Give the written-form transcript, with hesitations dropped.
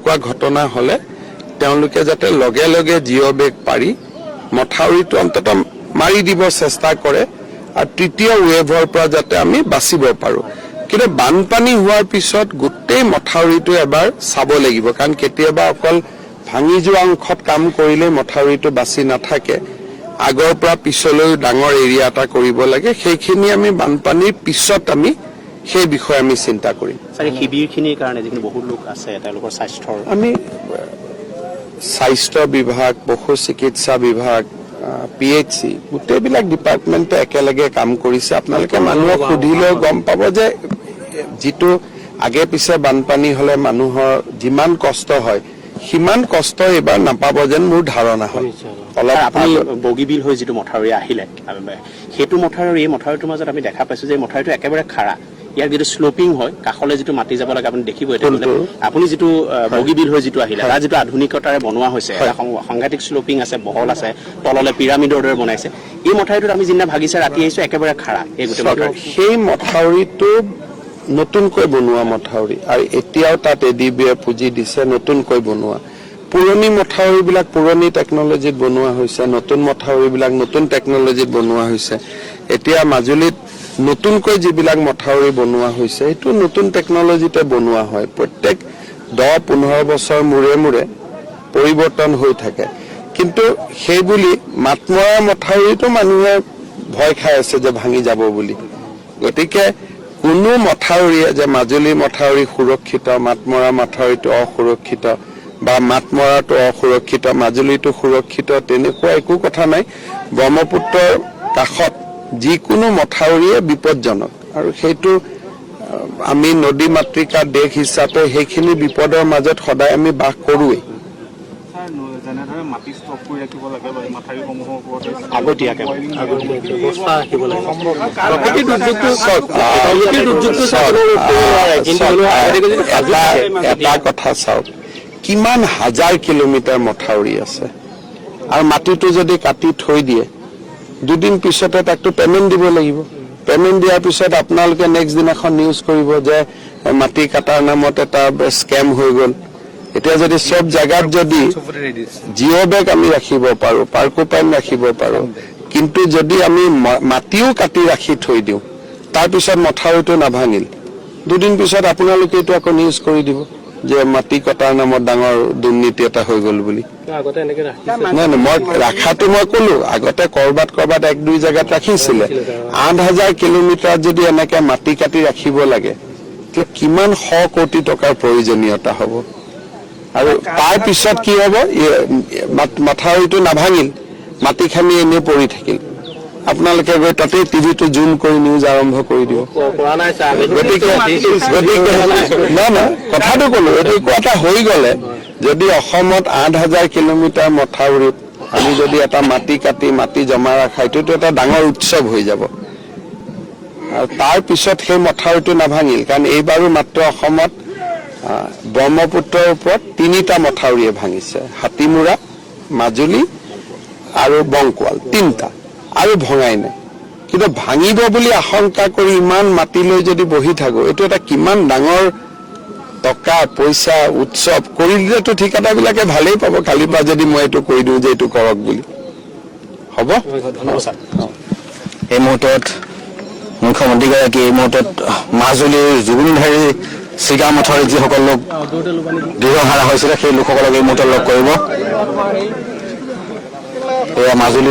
এনেকুৱা ঘটনা হলে তেওঁলোকে যাতে লগে লগে জিঅ' বেগ পাৰি মথাউৰিটো অন্তত মাৰি দিব চেষ্টা কৰে আৰু তৃতীয় ৱেভৰ পৰা যাতে আমি বাচিব পাৰো কিন্তু বানপানী হোৱাৰ পিছত গোটেই মথাউৰিটো এবাৰ চাব লাগিব কাৰণ কেতিয়াবা অকল ভাঙি যোৱা অংশত কাম কৰিলে মথাউৰিটো বাচি নাথাকে আগৰ পৰা পিছলৈ ডাঙৰ এৰিয়া এটা কৰিব লাগে সেইখিনি আমি বানপানীৰ পিছত আমি সেই বিষয়ে আমি চিন্তা কৰিম স্যাৰ শিবিৰখিনিৰ কাৰণে যিখিনি বহুত লোক আছে তেওঁলোকৰ স্বাস্থ্যৰ আমি স্বাস্থ্য বিভাগ পশু চিকিৎসা বিভাগ পিএইচসি গোটেইবিলাক ডিপাৰ্টমেণ্টে একেলগে কাম কৰিছে আপোনালোকে মানুহক সুধিলেও গম পাব যে যিটো আগে পিছে বানপানী হলে মানুহৰ যিমান কষ্ট হয় সিমান কষ্ট এবাৰ নাপাব যেন মোৰ ধাৰণা হয় অলপ আপুনি বগীবিল হৈ যিটো মথাউৰি আহিলে সেইটো মথাউৰি এই মথাউৰিটোৰ মাজত আমি দেখা পাইছো যে মথাউৰিটো একেবাৰে খাৰা ইয়াৰ যিটো শ্লোপিং হয় কাষলৈ যিটো মাটি যাব লাগে আপুনি দেখিব আপুনি যিটো বগীবিল হৈ যিটো আহিলে তাৰ যিটো আধুনিকতাৰে বনোৱা হৈছে সাংঘাতিক শ্লোপিং আছে বহল আছে তললে পিৰামিডৰ দৰে বনাইছে এই মথাউৰিটোত আমি যিদিনা ভাগিছে ৰাতি আহিছো একেবাৰে খাৰা এই গোটেই মথাউৰি সেই মথাউৰিটো নতুনকৈ বনোৱা মথাউৰি আৰু এতিয়াও তাত এডিবিয়ে পুঁজি দিছে নতুনকৈ বনোৱা পুৰণি মথাউৰিবিলাক পুৰণি টেকনলজিত বনোৱা হৈছে নতুন মথাউৰিবিলাক নতুন টেকনলজিত বনোৱা হৈছে এতিয়া মাজুলীত নতুনকৈ যিবিলাক মথাউৰি বনোৱা হৈছে এইটো নতুন টেকনলজিতে বনোৱা হয় প্ৰত্যেক 10-15 বছৰ মূৰে মূৰে পৰিৱৰ্তন হৈ থাকে কিন্তু সেইবুলি মাতমৰা মথাউৰিটো মানুহে ভয় খাই আছে যে ভাঙি যাব বুলি গতিকে কোনো মথাউৰিয়ে যে মাজুলী মথাউৰি সুৰক্ষিত মাতমৰা মথাউৰিটো অসুৰক্ষিত বা মাতমৰাটো অসুৰক্ষিত মাজুলীটো সুৰক্ষিত তেনেকুৱা একো কথা নাই ব্ৰহ্মপুত্ৰৰ কাষত যিকোনো মথাউৰিয়ে বিপদজনক আৰু সেইটো আমি নদী মাতৃকা দেশ হিচাপে সেইখিনি বিপদৰ মাজত সদায় আমি বাস কৰোৱেই যেনেদৰে মাটি ষ্টক কৰি ৰাখিব লাগে বা মাথাউৰিসমূহৰ ওপৰত আগতীয়াকৈ ব্যৱস্থা ৰাখিব লাগে এটা কথা চাওক কিমান হাজাৰ কিলোমিটাৰ মথাউৰি আছে আৰু মাটিটো যদি কাটি থৈ দিয়ে দুদিন পিছতে তাকটো পেমেণ্ট দিব লাগিব পেমেণ্ট দিয়াৰ পিছত আপোনালোকে নেক্সট দিনাখন নিউজ কৰিব যে মাটি কাটাৰ নামত এটা স্কেম হৈ গ'ল এতিয়া যদি সব জায়গাত যদি জিঅ' বেগ আমি ৰাখিব পাৰো পাৰ্কোপাইন ৰাখিব পাৰো কিন্তু যদি আমি মাটিও কাটি ৰাখি থৈ দিওঁ তাৰ পিছত মথাউৰিটো নাভাঙিল দুদিন পিছত আপোনালোকে এইটো আকৌ নিউজ কৰি দিব যে মাটি কটাৰ নামত ডাঙৰ দুৰ্নীতি এটা হৈ গ'ল বুলি নাই মই ৰাখাটো মই কলো আগতে কৰবাত 1-2 জেগাত ৰাখিছিলে 8,000 কিলোমিটাৰ যদি এনেকে মাটি কাটি ৰাখিব লাগে তেতিয়া কিমান 100 কোটি টকাৰ প্ৰয়োজনীয়তা হ'ব আৰু তাৰ পিছত কি হ'ব মথাউৰিটো নাভাঙিল মাটিখানি এনে পৰি থাকিল আপোনালোকে গৈ তাতে টিভিটো জুম কৰি নিউজ আৰম্ভ কৰি দিব গতিকে কথাটো ক'লো এইটো এটা হৈ গ'লে যদি অসমত 8,000 কিলোমিটাৰ মথাউৰিত আমি যদি এটা মাটি কাটি মাটি জমা ৰাখা এইটোতো এটা ডাঙৰ উৎসৱ হৈ যাব আৰু তাৰ পিছত সেই মথাউৰিটো নাভাঙিল কাৰণ এইবাৰো মাত্ৰ অসমত ব্ৰহ্মপুত্ৰৰ ওপৰত 3টা মথাউৰিয়ে ভাঙিছে হাতীমুৰা মাজুলী আৰু বংকোৱাল 3টা আৰু ভঙাই নাই কিন্তু ভাঙিব বুলি আশংকা কৰি ইমান মাটি লৈ যদি বহি থাকো এইটো এটা কিমান ডাঙৰ টকা পইচা উৎসৱ কৰি দিলেতো ঠিকাদাৰবিলাকে ভালেই পাব কালিৰ পৰা যদি মই এইটো কৈ দিওঁ যে এইটো কৰক বুলি হ'ব এই মুহূৰ্তত মুখ্যমন্ত্ৰীগৰাকী এই মুহূৰ্তত মাজুলীৰ জীৱনধাৰী চিগা মথাউৰি যিসকল লোক দীৰ্ঘহাৰা হৈছিলে সেই লোকসকলক এই মুহূৰ্তত লগ কৰিব এয়া মাজুলী